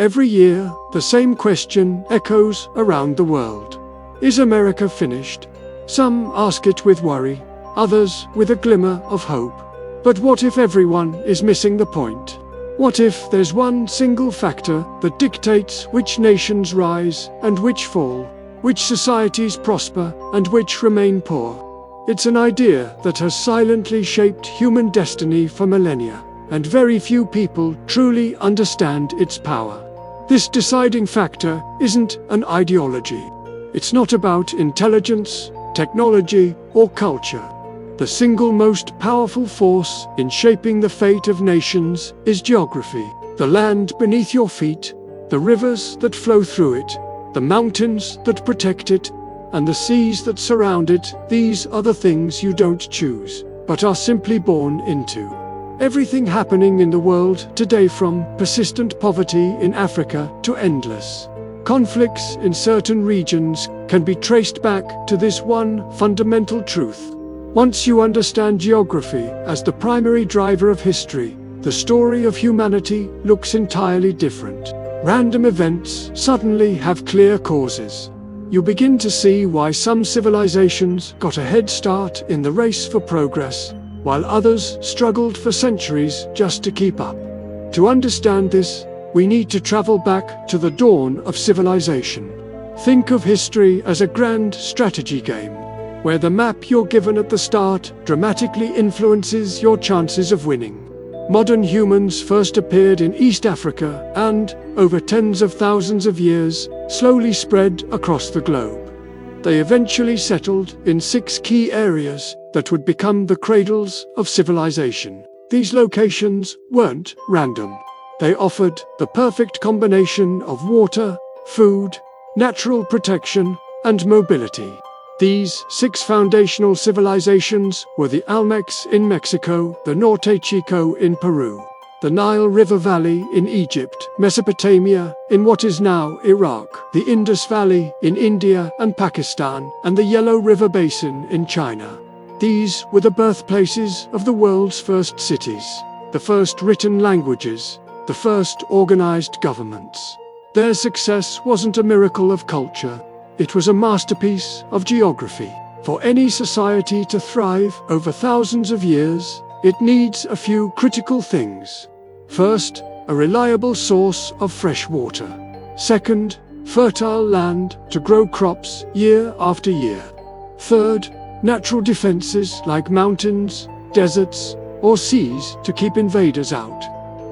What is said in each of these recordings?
Every year, the same question echoes around the world. Is America finished? Some ask it with worry, others with a glimmer of hope. But what if everyone is missing the point? What if there's one single factor that dictates which nations rise and which fall, which societies prosper and which remain poor? It's an idea that has silently shaped human destiny for millennia, and very few people truly understand its power. This deciding factor isn't an ideology. It's not about intelligence, technology, or culture. The single most powerful force in shaping the fate of nations is geography. The land beneath your feet, the rivers that flow through it, the mountains that protect it, and the seas that surround it. These are the things you don't choose, but are simply born into. Everything happening in the world today, from persistent poverty in Africa to endless conflicts in certain regions, can be traced back to this one fundamental truth. Once you understand geography as the primary driver of history, the story of humanity looks entirely different. Random events suddenly have clear causes. You begin to see why some civilizations got a head start in the race for progress, while others struggled for centuries just to keep up. To understand this, we need to travel back to the dawn of civilization. Think of history as a grand strategy game, where the map you're given at the start dramatically influences your chances of winning. Modern humans first appeared in East Africa and, over tens of thousands of years, slowly spread across the globe. They eventually settled in 6 key areas that would become the cradles of civilization. These locations weren't random. They offered the perfect combination of water, food, natural protection, and mobility. These 6 foundational civilizations were the Olmecs in Mexico, the Norte Chico in Peru, the Nile River Valley in Egypt, Mesopotamia in what is now Iraq, the Indus Valley in India and Pakistan, and the Yellow River Basin in China. These were the birthplaces of the world's first cities, the first written languages, the first organized governments. Their success wasn't a miracle of culture. It was a masterpiece of geography. For any society to thrive over thousands of years, it needs a few critical things. First, a reliable source of fresh water. Second, fertile land to grow crops year after year. Third, natural defenses like mountains, deserts, or seas to keep invaders out.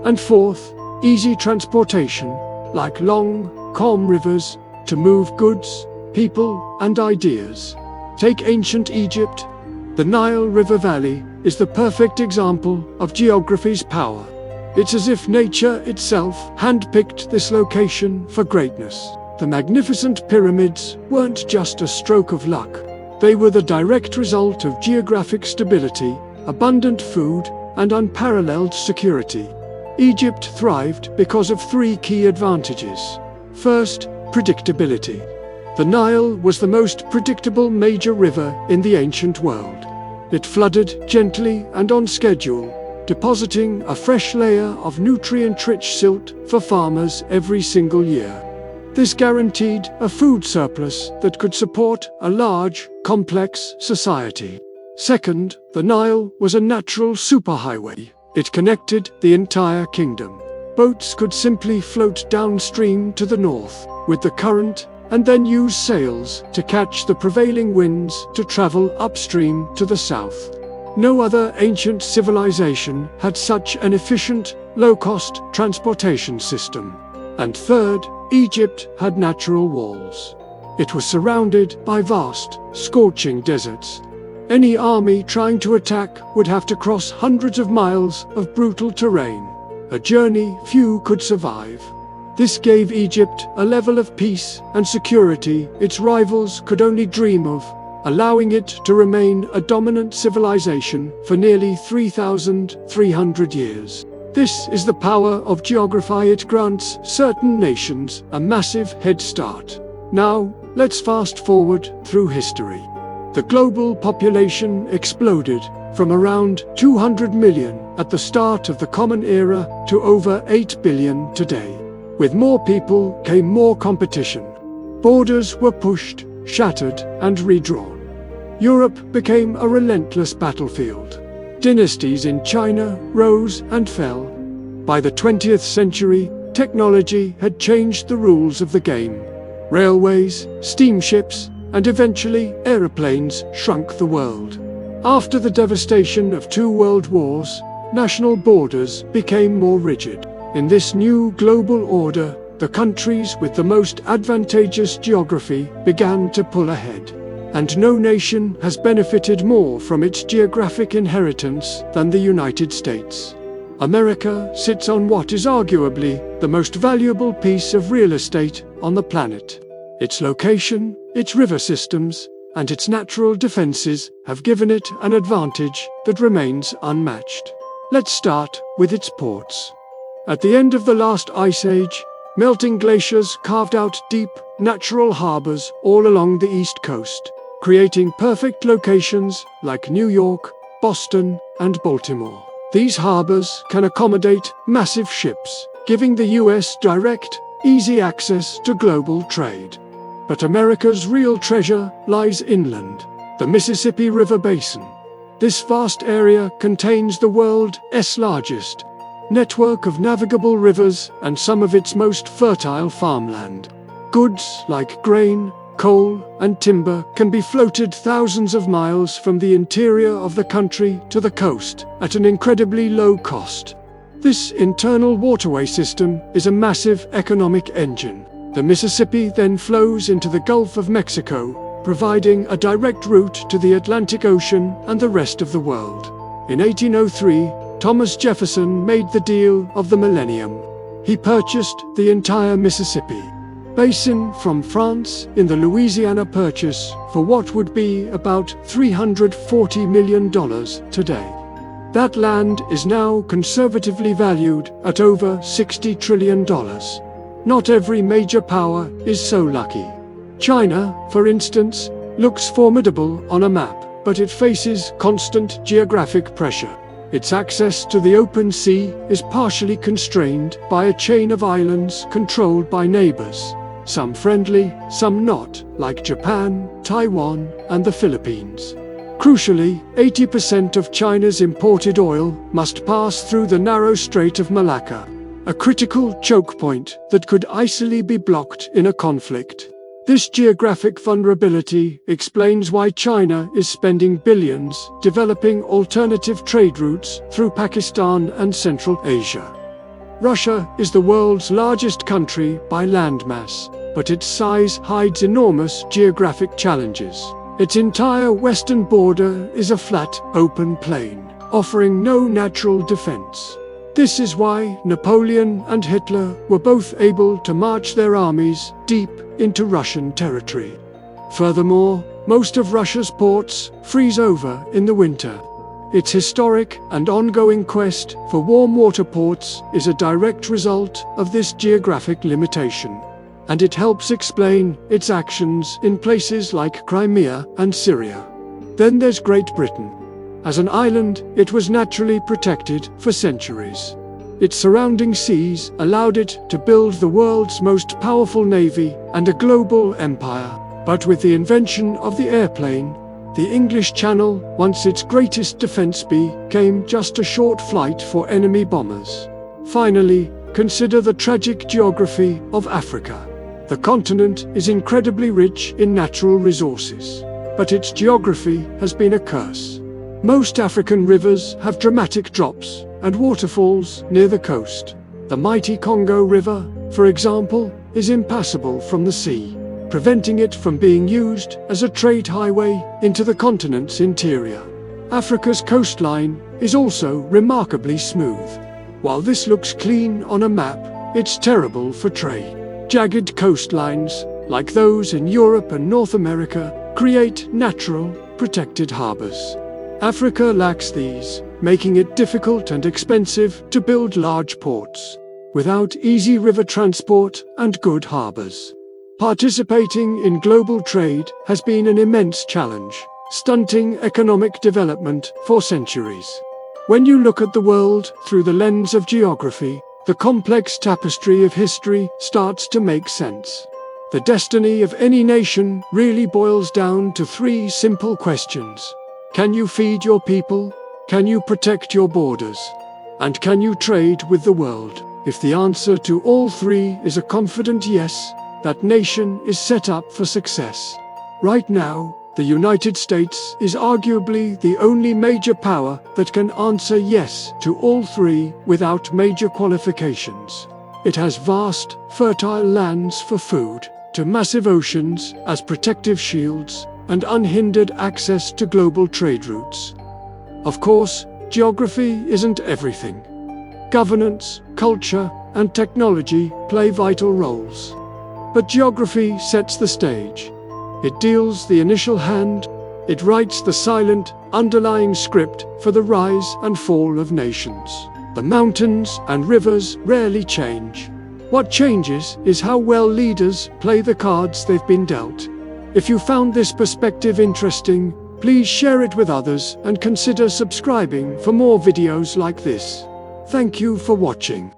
And fourth, easy transportation, like long, calm rivers, to move goods, people, and ideas. Take ancient Egypt. The Nile River Valley is the perfect example of geography's power. It's as if nature itself handpicked this location for greatness. The magnificent pyramids weren't just a stroke of luck. They were the direct result of geographic stability, abundant food, and unparalleled security. Egypt thrived because of 3 key advantages. First, predictability. The Nile was the most predictable major river in the ancient world. It flooded gently and on schedule, depositing a fresh layer of nutrient-rich silt for farmers every single year. This guaranteed a food surplus that could support a large, complex society. Second, the Nile was a natural superhighway. It connected the entire kingdom. Boats could simply float downstream to the north with the current and then use sails to catch the prevailing winds to travel upstream to the south. No other ancient civilization had such an efficient, low-cost transportation system. And third, Egypt had natural walls. It was surrounded by vast, scorching deserts. Any army trying to attack would have to cross hundreds of miles of brutal terrain, a journey few could survive. This gave Egypt a level of peace and security its rivals could only dream of, allowing it to remain a dominant civilization for nearly 3,300 years. This is the power of geography. It grants certain nations a massive head start. Now, let's fast forward through history. The global population exploded from around 200 million at the start of the Common Era to over 8 billion today. With more people came more competition. Borders were pushed, shattered, and redrawn. Europe became a relentless battlefield. Dynasties in China rose and fell. By the 20th century, technology had changed the rules of the game. Railways, steamships, and eventually aeroplanes shrunk the world. After the devastation of two world wars, national borders became more rigid. In this new global order, the countries with the most advantageous geography began to pull ahead. And no nation has benefited more from its geographic inheritance than the United States. America sits on what is arguably the most valuable piece of real estate on the planet. Its location, its river systems, and its natural defenses have given it an advantage that remains unmatched. Let's start with its ports. At the end of the last ice age, melting glaciers carved out deep, natural harbors all along the East Coast, creating perfect locations like New York, Boston, and Baltimore. These harbors can accommodate massive ships, giving the US direct, easy access to global trade. But America's real treasure lies inland, the Mississippi River Basin. This vast area contains the world's largest network of navigable rivers and some of its most fertile farmland. Goods like grain, coal, and timber can be floated thousands of miles from the interior of the country to the coast at an incredibly low cost. This internal waterway system is a massive economic engine. The Mississippi then flows into the Gulf of Mexico, providing a direct route to the Atlantic Ocean and the rest of the world. In 1803, Thomas Jefferson made the deal of the millennium. He purchased the entire Mississippi Basin from France in the Louisiana Purchase for what would be about $340 million today. That land is now conservatively valued at over $60 trillion. Not every major power is so lucky. China, for instance, looks formidable on a map, but it faces constant geographic pressure. Its access to the open sea is partially constrained by a chain of islands controlled by neighbors, some friendly, some not, like Japan, Taiwan, and the Philippines. Crucially, 80% of China's imported oil must pass through the narrow Strait of Malacca, a critical choke point that could easily be blocked in a conflict. This geographic vulnerability explains why China is spending billions developing alternative trade routes through Pakistan and Central Asia. Russia is the world's largest country by landmass, but its size hides enormous geographic challenges. Its entire western border is a flat, open plain, offering no natural defense. This is why Napoleon and Hitler were both able to march their armies deep into Russian territory. Furthermore, most of Russia's ports freeze over in the winter. Its historic and ongoing quest for warm water ports is a direct result of this geographic limitation, and it helps explain its actions in places like Crimea and Syria. Then there's Great Britain. As an island, it was naturally protected for centuries. Its surrounding seas allowed it to build the world's most powerful navy and a global empire. But with the invention of the airplane, the English Channel, once its greatest defense, became just a short flight for enemy bombers. Finally, consider the tragic geography of Africa. The continent is incredibly rich in natural resources, but its geography has been a curse. Most African rivers have dramatic drops and waterfalls near the coast. The mighty Congo River, for example, is impassable from the sea, preventing it from being used as a trade highway into the continent's interior. Africa's coastline is also remarkably smooth. While this looks clean on a map, it's terrible for trade. Jagged coastlines, like those in Europe and North America, create natural, protected harbors. Africa lacks these, making it difficult and expensive to build large ports. Without easy river transport and good harbors, participating in global trade has been an immense challenge, stunting economic development for centuries. When you look at the world through the lens of geography, the complex tapestry of history starts to make sense. The destiny of any nation really boils down to three simple questions. Can you feed your people? Can you protect your borders? And can you trade with the world? If the answer to all three is a confident yes, that nation is set up for success. Right now, the United States is arguably the only major power that can answer yes to all three without major qualifications. It has vast, fertile lands for food, to massive oceans as protective shields, and unhindered access to global trade routes. Of course, geography isn't everything. Governance, culture, and technology play vital roles. But geography sets the stage. It deals the initial hand. It writes the silent, underlying script for the rise and fall of nations. The mountains and rivers rarely change. What changes is how well leaders play the cards they've been dealt. If you found this perspective interesting, please share it with others and consider subscribing for more videos like this. Thank you for watching.